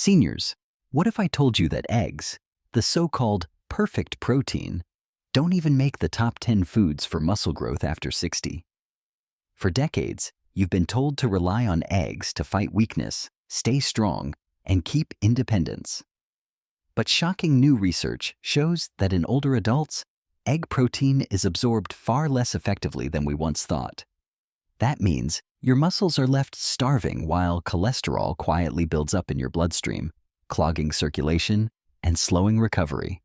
Seniors, what if I told you that eggs, the so-called perfect protein, don't even make the top 10 foods for muscle growth after 60? For decades, you've been told to rely on eggs to fight weakness, stay strong, and keep independence. But shocking new research shows that in older adults, egg protein is absorbed far less effectively than we once thought. That means your muscles are left starving while cholesterol quietly builds up in your bloodstream, clogging circulation and slowing recovery.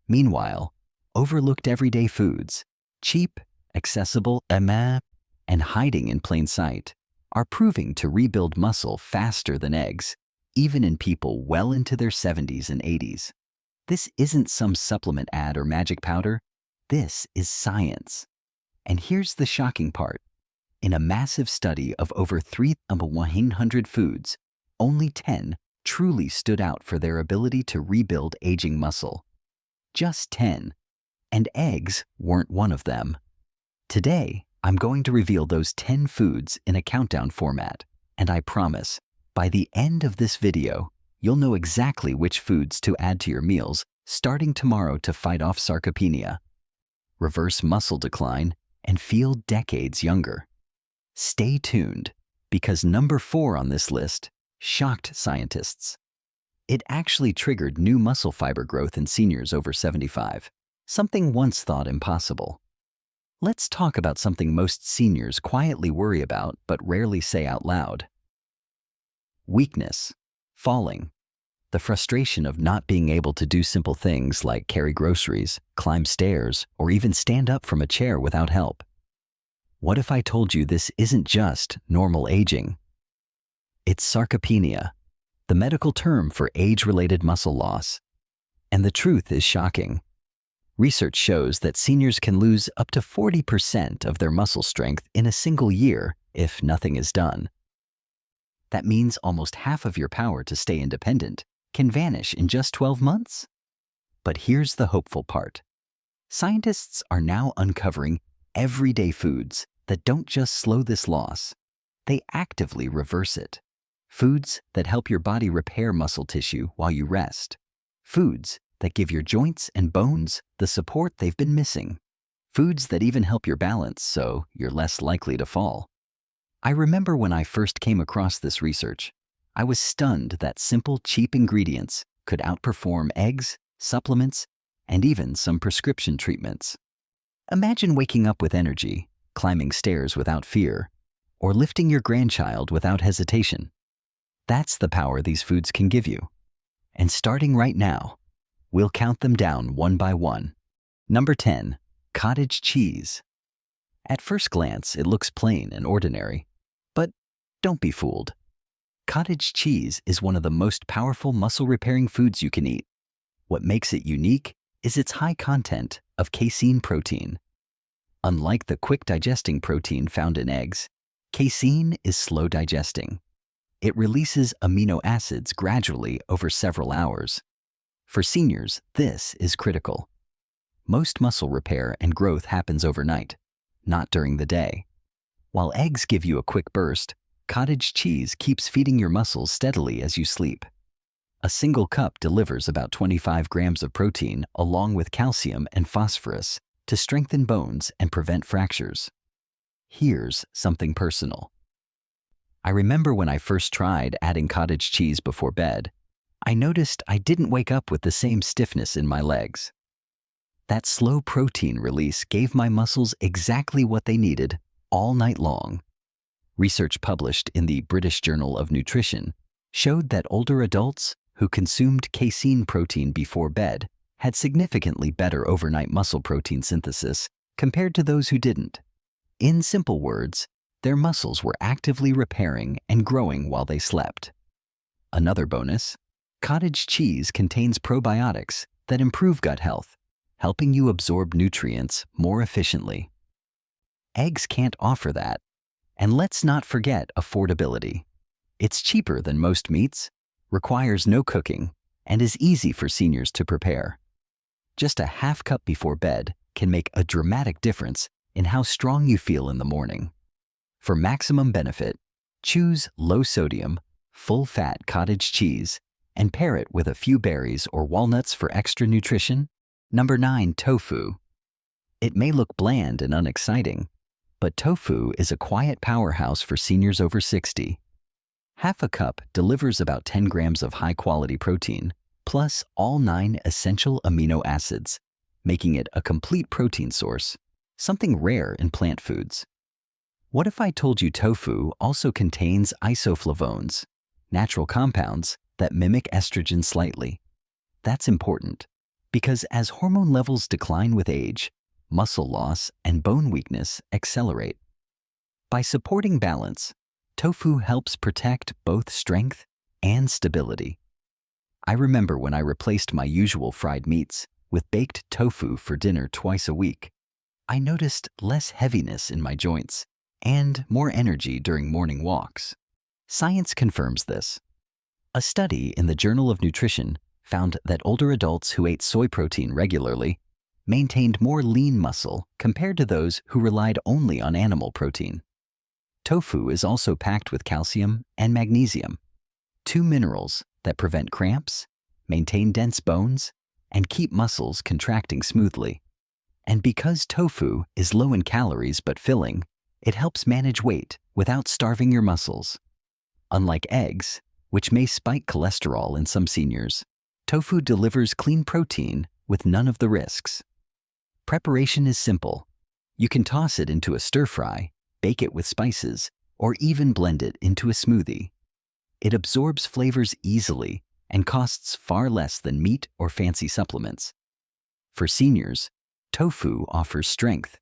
Meanwhile, overlooked everyday foods, cheap, accessible, and hiding in plain sight, are proving to rebuild muscle faster than eggs, even in people well into their 70s and 80s. This isn't some supplement ad or magic powder. This is science. And here's the shocking part. In a massive study of over 3,100 foods, only 10 truly stood out for their ability to rebuild aging muscle. Just 10. And eggs weren't one of them. Today, I'm going to reveal those 10 foods in a countdown format, and I promise, by the end of this video, you'll know exactly which foods to add to your meals starting tomorrow to fight off sarcopenia, reverse muscle decline, and feel decades younger. Stay tuned, because number 4 on this list shocked scientists. It actually triggered new muscle fiber growth in seniors over 75, something once thought impossible. Let's talk about something most seniors quietly worry about but rarely say out loud. Weakness, falling, the frustration of not being able to do simple things like carry groceries, climb stairs, or even stand up from a chair without help. What if I told you this isn't just normal aging? It's sarcopenia, the medical term for age-related muscle loss. And the truth is shocking. Research shows that seniors can lose up to 40% of their muscle strength in a single year if nothing is done. That means almost half of your power to stay independent can vanish in just 12 months. But here's the hopeful part. Scientists are now uncovering everyday foods that don't just slow this loss, they actively reverse it. Foods that help your body repair muscle tissue while you rest. Foods that give your joints and bones the support they've been missing. Foods that even help your balance so you're less likely to fall. I remember when I first came across this research, I was stunned that simple, cheap ingredients could outperform eggs, supplements, and even some prescription treatments. Imagine waking up with energy, climbing stairs without fear, or lifting your grandchild without hesitation. That's the power these foods can give you. And starting right now, we'll count them down one by one. Number 10, cottage cheese. At first glance, it looks plain and ordinary, but don't be fooled. Cottage cheese is one of the most powerful muscle-repairing foods you can eat. What makes it unique is its high content of casein protein. Unlike the quick-digesting protein found in eggs, casein is slow digesting. It releases amino acids gradually over several hours. For seniors, this is critical. Most muscle repair and growth happens overnight, not during the day. While eggs give you a quick burst, cottage cheese keeps feeding your muscles steadily as you sleep. A single cup delivers about 25 grams of protein along with calcium and phosphorus to strengthen bones and prevent fractures. Here's something personal. I remember when I first tried adding cottage cheese before bed, I noticed I didn't wake up with the same stiffness in my legs. That slow protein release gave my muscles exactly what they needed all night long. Research published in the British Journal of Nutrition showed that older adults who consumed casein protein before bed had significantly better overnight muscle protein synthesis compared to those who didn't. In simple words, their muscles were actively repairing and growing while they slept. Another bonus, cottage cheese contains probiotics that improve gut health, helping you absorb nutrients more efficiently. Eggs can't offer that. And let's not forget affordability. It's cheaper than most meats, requires no cooking, and is easy for seniors to prepare. Just a half cup before bed can make a dramatic difference in how strong you feel in the morning. For maximum benefit, choose low-sodium, full-fat cottage cheese and pair it with a few berries or walnuts for extra nutrition. Number 9. Tofu. It may look bland and unexciting, but tofu is a quiet powerhouse for seniors over 60. Half a cup delivers about 10 grams of high-quality protein, plus all 9 essential amino acids, making it a complete protein source, something rare in plant foods. What if I told you tofu also contains isoflavones, natural compounds that mimic estrogen slightly? That's important, because as hormone levels decline with age, muscle loss and bone weakness accelerate. By supporting balance, tofu helps protect both strength and stability. I remember when I replaced my usual fried meats with baked tofu for dinner twice a week. I noticed less heaviness in my joints and more energy during morning walks. Science confirms this. A study in the Journal of Nutrition found that older adults who ate soy protein regularly maintained more lean muscle compared to those who relied only on animal protein. Tofu is also packed with calcium and magnesium, 2 minerals that prevent cramps, maintain dense bones, and keep muscles contracting smoothly. And because tofu is low in calories but filling, it helps manage weight without starving your muscles. Unlike eggs, which may spike cholesterol in some seniors, tofu delivers clean protein with none of the risks. Preparation is simple. You can toss it into a stir-fry, bake it with spices, or even blend it into a smoothie. It absorbs flavors easily and costs far less than meat or fancy supplements. For seniors, tofu offers strength,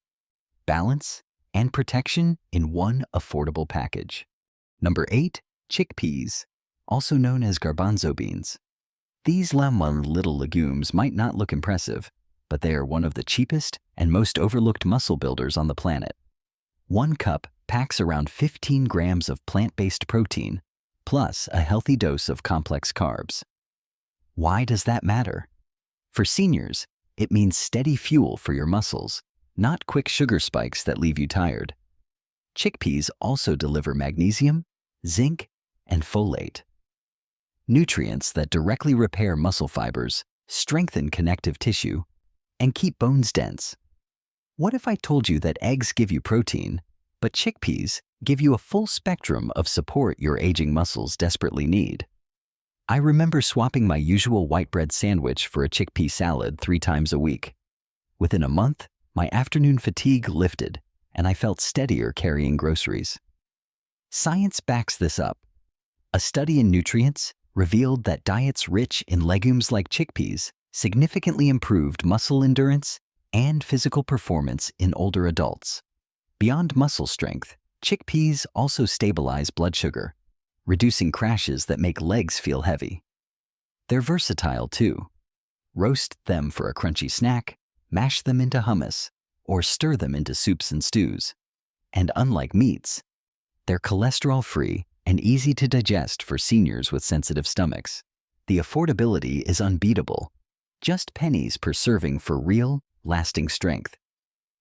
balance, and protection in one affordable package. Number 8. Chickpeas, also known as garbanzo beans. These little legumes might not look impressive, but they are one of the cheapest and most overlooked muscle builders on the planet. 1 cup packs around 15 grams of plant-based protein, plus a healthy dose of complex carbs. Why does that matter? For seniors, it means steady fuel for your muscles, not quick sugar spikes that leave you tired. Chickpeas also deliver magnesium, zinc, and folate, nutrients that directly repair muscle fibers, strengthen connective tissue, and keep bones dense. What if I told you that eggs give you protein, but chickpeas give you a full spectrum of support your aging muscles desperately need? I remember swapping my usual white bread sandwich for a chickpea salad 3 times a week. Within a month, my afternoon fatigue lifted, and I felt steadier carrying groceries. Science backs this up. A study in nutrients revealed that diets rich in legumes like chickpeas significantly improved muscle endurance and physical performance in older adults. Beyond muscle strength, chickpeas also stabilize blood sugar, reducing crashes that make legs feel heavy. They're versatile too. Roast them for a crunchy snack, mash them into hummus, or stir them into soups and stews. And unlike meats, they're cholesterol-free and easy to digest for seniors with sensitive stomachs. The affordability is unbeatable, just pennies per serving for real, lasting strength.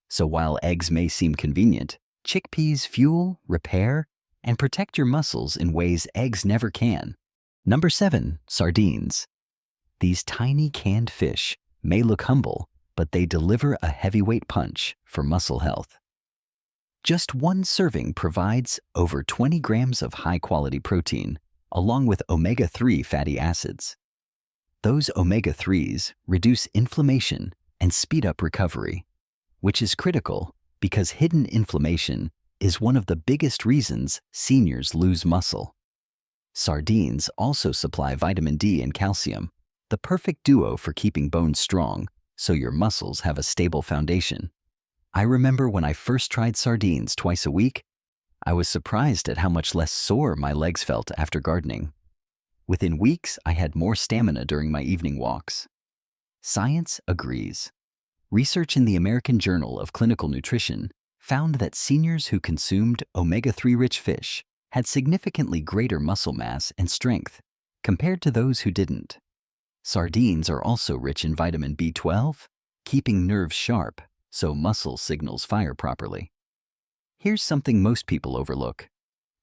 So while eggs may seem convenient, chickpeas fuel, repair, and protect your muscles in ways eggs never can. Number 7. Sardines. These tiny canned fish may look humble, but they deliver a heavyweight punch for muscle health. Just 1 serving provides over 20 grams of high-quality protein, along with omega-3 fatty acids. Those omega-3s reduce inflammation and speed up recovery, which is critical because hidden inflammation is one of the biggest reasons seniors lose muscle. Sardines also supply vitamin D and calcium, the perfect duo for keeping bones strong so your muscles have a stable foundation. I remember when I first tried sardines twice a week, I was surprised at how much less sore my legs felt after gardening. Within weeks, I had more stamina during my evening walks. Science agrees. Research in the American Journal of Clinical Nutrition found that seniors who consumed omega-3-rich fish had significantly greater muscle mass and strength compared to those who didn't. Sardines are also rich in vitamin B12, keeping nerves sharp so muscle signals fire properly. Here's something most people overlook.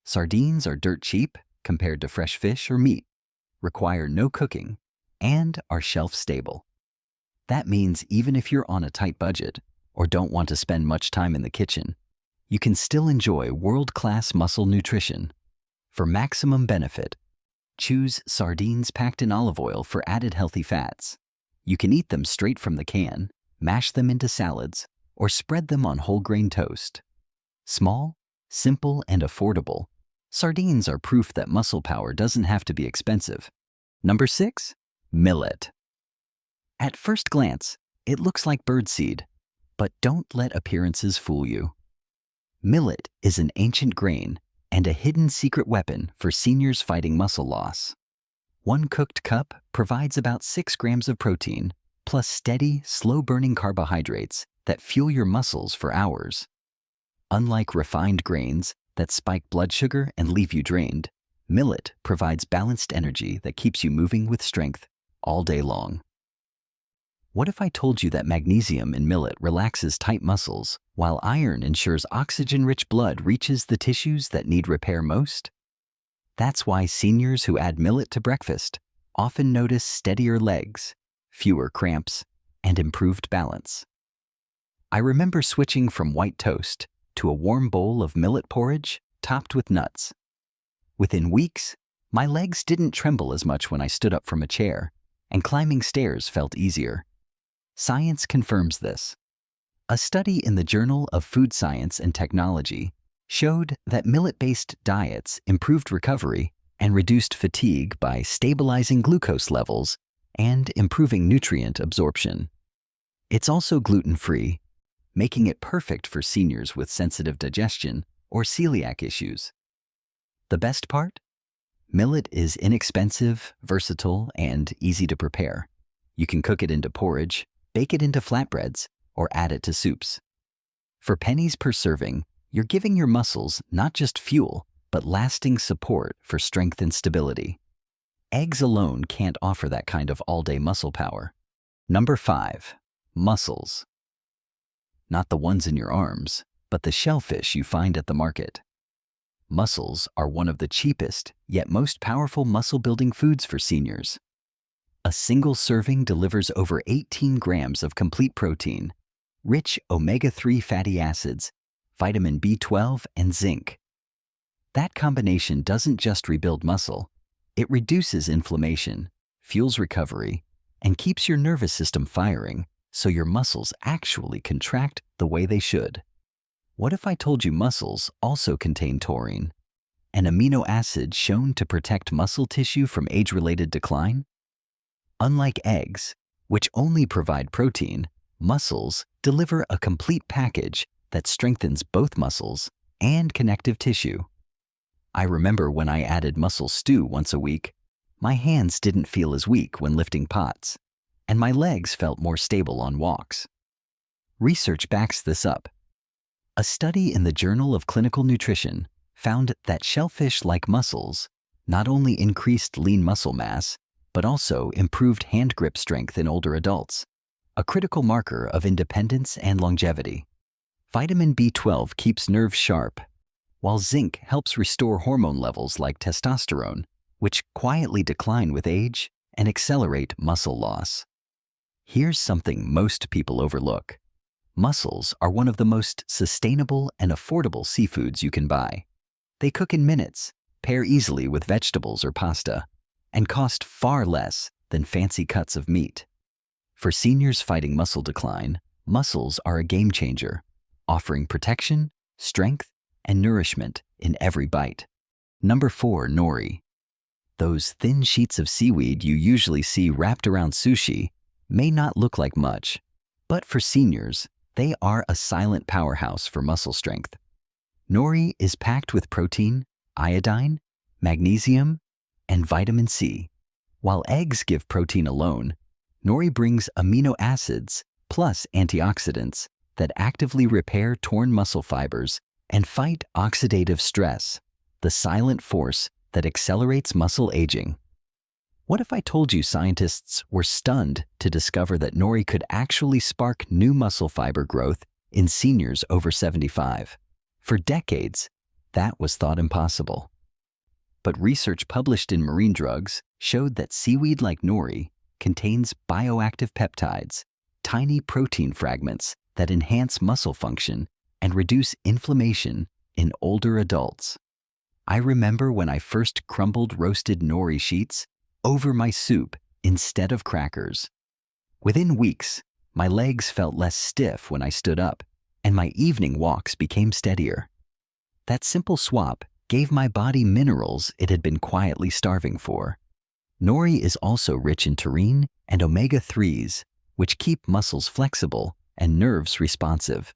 Sardines are dirt cheap compared to fresh fish or meat. require no cooking, and are shelf-stable. That means even if you're on a tight budget or don't want to spend much time in the kitchen, you can still enjoy world-class muscle nutrition. For maximum benefit, choose sardines packed in olive oil for added healthy fats. You can eat them straight from the can, mash them into salads, or spread them on whole grain toast. Small, simple, and affordable, sardines are proof that muscle power doesn't have to be expensive. Number 6. Millet. At first glance, it looks like birdseed, but don't let appearances fool you. Millet is an ancient grain and a hidden secret weapon for seniors fighting muscle loss. One cooked cup provides about 6 grams of protein, plus steady, slow-burning carbohydrates that fuel your muscles for hours. Unlike refined grains that spike blood sugar and leave you drained, millet provides balanced energy that keeps you moving with strength all day long. What if I told you that magnesium in millet relaxes tight muscles, while iron ensures oxygen-rich blood reaches the tissues that need repair most? That's why seniors who add millet to breakfast often notice steadier legs, fewer cramps, and improved balance. I remember switching from white toast to a warm bowl of millet porridge topped with nuts. Within weeks, my legs didn't tremble as much when I stood up from a chair, and climbing stairs felt easier. Science confirms this. A study in the Journal of Food Science and Technology showed that millet-based diets improved recovery and reduced fatigue by stabilizing glucose levels and improving nutrient absorption. It's also gluten-free, making it perfect for seniors with sensitive digestion or celiac issues. The best part? Millet is inexpensive, versatile, and easy to prepare. You can cook it into porridge, bake it into flatbreads, or add it to soups. For pennies per serving, you're giving your muscles not just fuel, but lasting support for strength and stability. Eggs alone can't offer that kind of all-day muscle power. Number 5. Mussels. Not the ones in your arms, but the shellfish you find at the market. Mussels are one of the cheapest, yet most powerful muscle-building foods for seniors. A single serving delivers over 18 grams of complete protein, rich omega-3 fatty acids, vitamin B12, and zinc. That combination doesn't just rebuild muscle, it reduces inflammation, fuels recovery, and keeps your nervous system firing so your muscles actually contract the way they should. What if I told you mussels also contain taurine, an amino acid shown to protect muscle tissue from age-related decline? Unlike eggs, which only provide protein, mussels deliver a complete package that strengthens both muscles and connective tissue. I remember when I added mussel stew once a week, my hands didn't feel as weak when lifting pots, and my legs felt more stable on walks. Research backs this up. A study in the Journal of Clinical Nutrition found that shellfish-like mussels not only increased lean muscle mass, but also improved hand grip strength in older adults, a critical marker of independence and longevity. Vitamin B12 keeps nerves sharp, while zinc helps restore hormone levels like testosterone, which quietly decline with age and accelerate muscle loss. Here's something most people overlook. Mussels are one of the most sustainable and affordable seafoods you can buy. They cook in minutes, pair easily with vegetables or pasta, and cost far less than fancy cuts of meat. For seniors fighting muscle decline, mussels are a game changer, offering protection, strength, and nourishment in every bite. Number 4. Nori. Those thin sheets of seaweed you usually see wrapped around sushi may not look like much, but for seniors, they are a silent powerhouse for muscle strength. Nori is packed with protein, iodine, magnesium, and vitamin C. While eggs give protein alone, nori brings amino acids plus antioxidants that actively repair torn muscle fibers and fight oxidative stress, the silent force that accelerates muscle aging. What if I told you scientists were stunned to discover that nori could actually spark new muscle fiber growth in seniors over 75? For decades, that was thought impossible. But research published in Marine Drugs showed that seaweed like nori contains bioactive peptides, tiny protein fragments that enhance muscle function and reduce inflammation in older adults. I remember when I first crumbled roasted nori sheets over my soup instead of crackers. Within weeks, my legs felt less stiff when I stood up, and my evening walks became steadier. That simple swap gave my body minerals it had been quietly starving for. Nori is also rich in taurine and omega-3s, which keep muscles flexible and nerves responsive.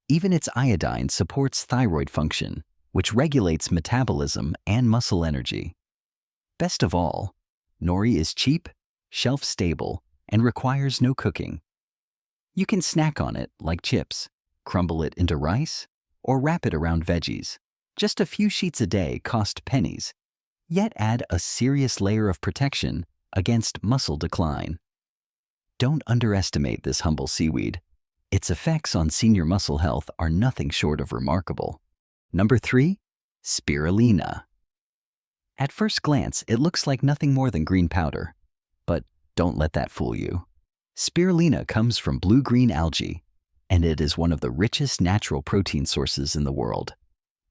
Even its iodine supports thyroid function, which regulates metabolism and muscle energy. Best of all, nori is cheap, shelf-stable, and requires no cooking. You can snack on it like chips, crumble it into rice, or wrap it around veggies. Just a few sheets a day cost pennies, yet add a serious layer of protection against muscle decline. Don't underestimate this humble seaweed. Its effects on senior muscle health are nothing short of remarkable. Number 3, spirulina. At first glance, it looks like nothing more than green powder. But don't let that fool you. Spirulina comes from blue-green algae, and it is one of the richest natural protein sources in the world.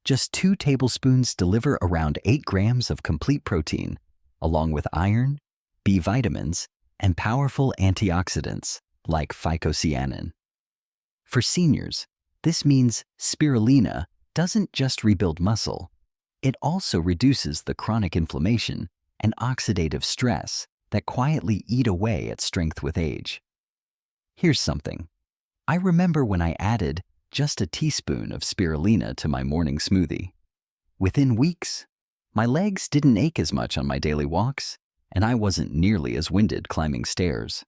Just 2 tablespoons deliver around 8 grams of complete protein, along with iron, B vitamins, and powerful antioxidants like phycocyanin. For seniors, this means spirulina doesn't just rebuild muscle, it also reduces the chronic inflammation and oxidative stress that quietly eat away at strength with age. Here's something. I remember when I added just a teaspoon of spirulina to my morning smoothie. Within weeks, my legs didn't ache as much on my daily walks, and I wasn't nearly as winded climbing stairs.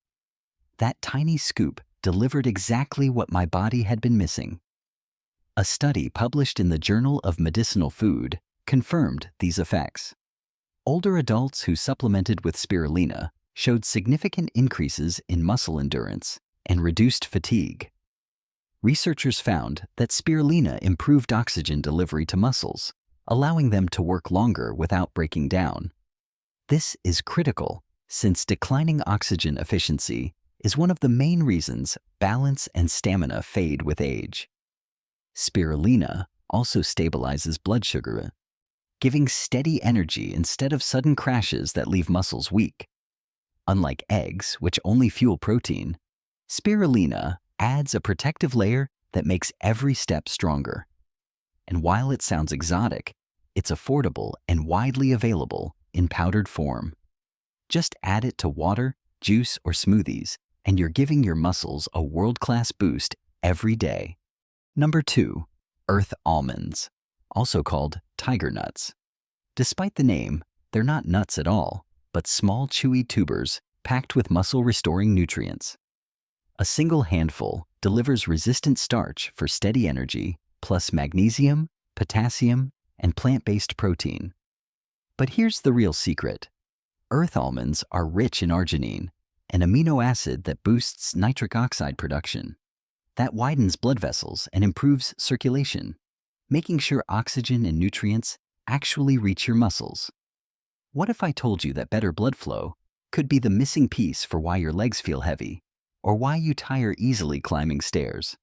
That tiny scoop delivered exactly what my body had been missing. A study published in the Journal of Medicinal Food confirmed these effects. Older adults who supplemented with spirulina showed significant increases in muscle endurance and reduced fatigue. Researchers found that spirulina improved oxygen delivery to muscles, allowing them to work longer without breaking down. This is critical since declining oxygen efficiency is one of the main reasons balance and stamina fade with age. Spirulina also stabilizes blood sugar, giving steady energy instead of sudden crashes that leave muscles weak. Unlike eggs, which only fuel protein, spirulina adds a protective layer that makes every step stronger. And while it sounds exotic, it's affordable and widely available in powdered form. Just add it to water, juice, or smoothies, and you're giving your muscles a world-class boost every day. Number 2, earth almonds, also called tiger nuts. Despite the name, they're not nuts at all, but small chewy tubers packed with muscle-restoring nutrients. A single handful delivers resistant starch for steady energy, plus magnesium, potassium, and plant-based protein. But here's the real secret. Earth almonds are rich in arginine, an amino acid that boosts nitric oxide production. That widens blood vessels and improves circulation, making sure oxygen and nutrients actually reach your muscles. What if I told you that better blood flow could be the missing piece for why your legs feel heavy, or why you tire easily climbing stairs?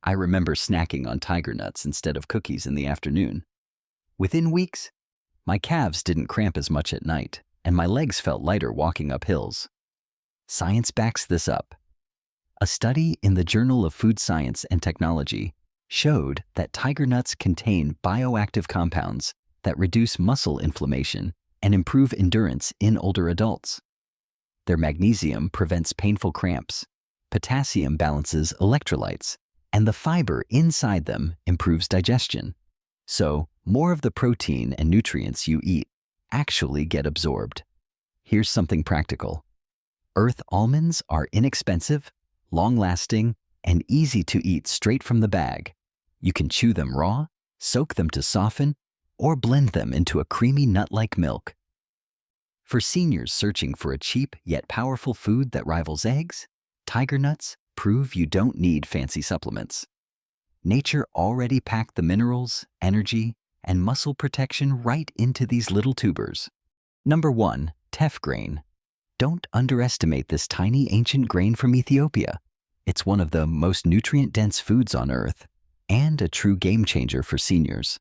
I remember snacking on tiger nuts instead of cookies in the afternoon. Within weeks, my calves didn't cramp as much at night, and my legs felt lighter walking up hills. Science backs this up. A study in the Journal of Food Science and Technology showed that tiger nuts contain bioactive compounds that reduce muscle inflammation and improve endurance in older adults. Their magnesium prevents painful cramps, potassium balances electrolytes, and the fiber inside them improves digestion. So, more of the protein and nutrients you eat actually get absorbed. Here's something practical. Earth almonds are inexpensive, long-lasting, and easy to eat straight from the bag. You can chew them raw, soak them to soften, or blend them into a creamy nut-like milk. For seniors searching for a cheap yet powerful food that rivals eggs, tiger nuts prove you don't need fancy supplements. Nature already packed the minerals, energy, and muscle protection right into these little tubers. Number 1. Teff grain. Don't underestimate this tiny ancient grain from Ethiopia. It's one of the most nutrient-dense foods on Earth and a true game changer for seniors.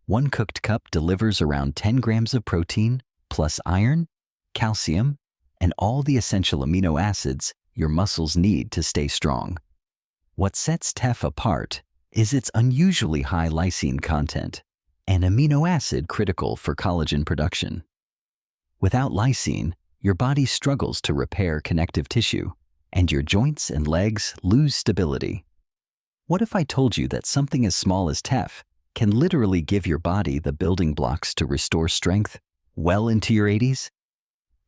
One cooked cup delivers around 10 grams of protein, plus iron, calcium, and all the essential amino acids your muscles need to stay strong. What sets teff apart is its unusually high lysine content, an amino acid critical for collagen production. Without lysine, your body struggles to repair connective tissue, and your joints and legs lose stability. What if I told you that something as small as teff can literally give your body the building blocks to restore strength well into your 80s?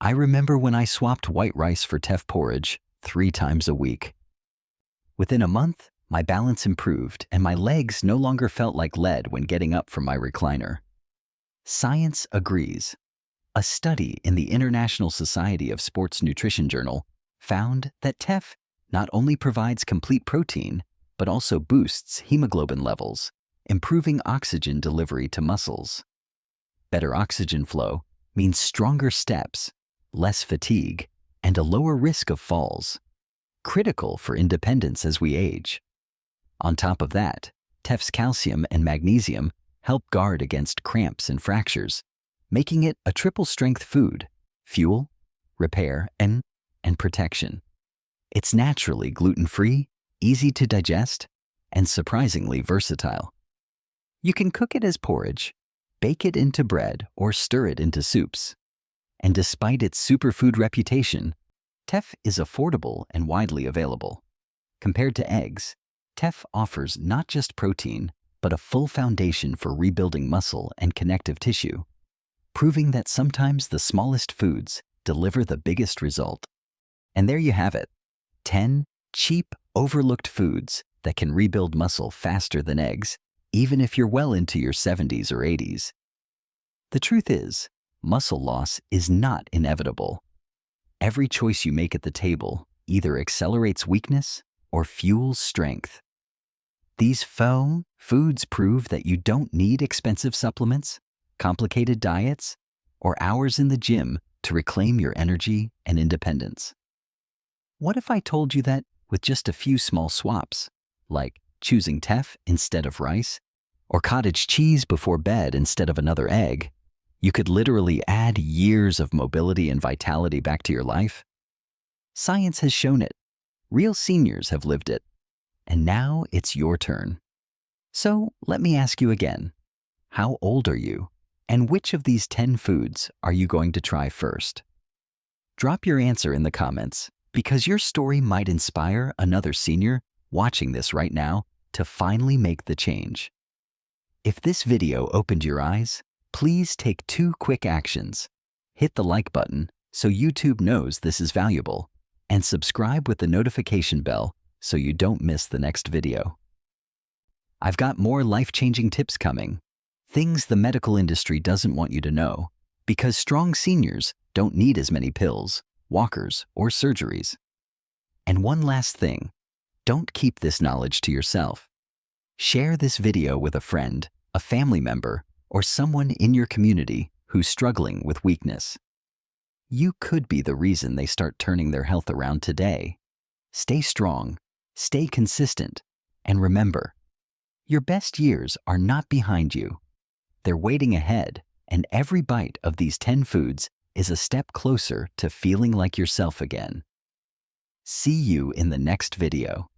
I remember when I swapped white rice for teff porridge 3 times a week. Within a month, my balance improved and my legs no longer felt like lead when getting up from my recliner. Science agrees. A study in the International Society of Sports Nutrition Journal found that teff not only provides complete protein, but also boosts hemoglobin levels, improving oxygen delivery to muscles. Better oxygen flow means stronger steps, less fatigue, and a lower risk of falls, critical for independence as we age. On top of that, teff's calcium and magnesium help guard against cramps and fractures, making it a triple-strength food: fuel, repair, and protection. It's naturally gluten-free, easy to digest, and surprisingly versatile. You can cook it as porridge, bake it into bread, or stir it into soups. And despite its superfood reputation, teff is affordable and widely available. Compared to eggs, teff offers not just protein, but a full foundation for rebuilding muscle and connective tissue, proving that sometimes the smallest foods deliver the biggest result. And there you have it, 10 cheap, overlooked foods that can rebuild muscle faster than eggs, even if you're well into your 70s or 80s. The truth is, muscle loss is not inevitable. Every choice you make at the table either accelerates weakness or fuels strength. These foods prove that you don't need expensive supplements, complicated diets, or hours in the gym to reclaim your energy and independence. What if I told you that with just a few small swaps, like choosing teff instead of rice, or cottage cheese before bed instead of another egg, you could literally add years of mobility and vitality back to your life? Science has shown it. Real seniors have lived it. And now it's your turn. So let me ask you again. How old are you? And which of these 10 foods are you going to try first? Drop your answer in the comments, because your story might inspire another senior watching this right now to finally make the change. If this video opened your eyes, please take 2 quick actions. Hit the like button so YouTube knows this is valuable, and subscribe with the notification bell so you don't miss the next video. I've got more life-changing tips coming, things the medical industry doesn't want you to know, because strong seniors don't need as many pills, walkers, or surgeries. And one last thing, don't keep this knowledge to yourself. Share this video with a friend, a family member, or someone in your community who's struggling with weakness. You could be the reason they start turning their health around today. Stay strong, stay consistent, and remember, your best years are not behind you. They're waiting ahead, and every bite of these 10 foods is a step closer to feeling like yourself again. See you in the next video.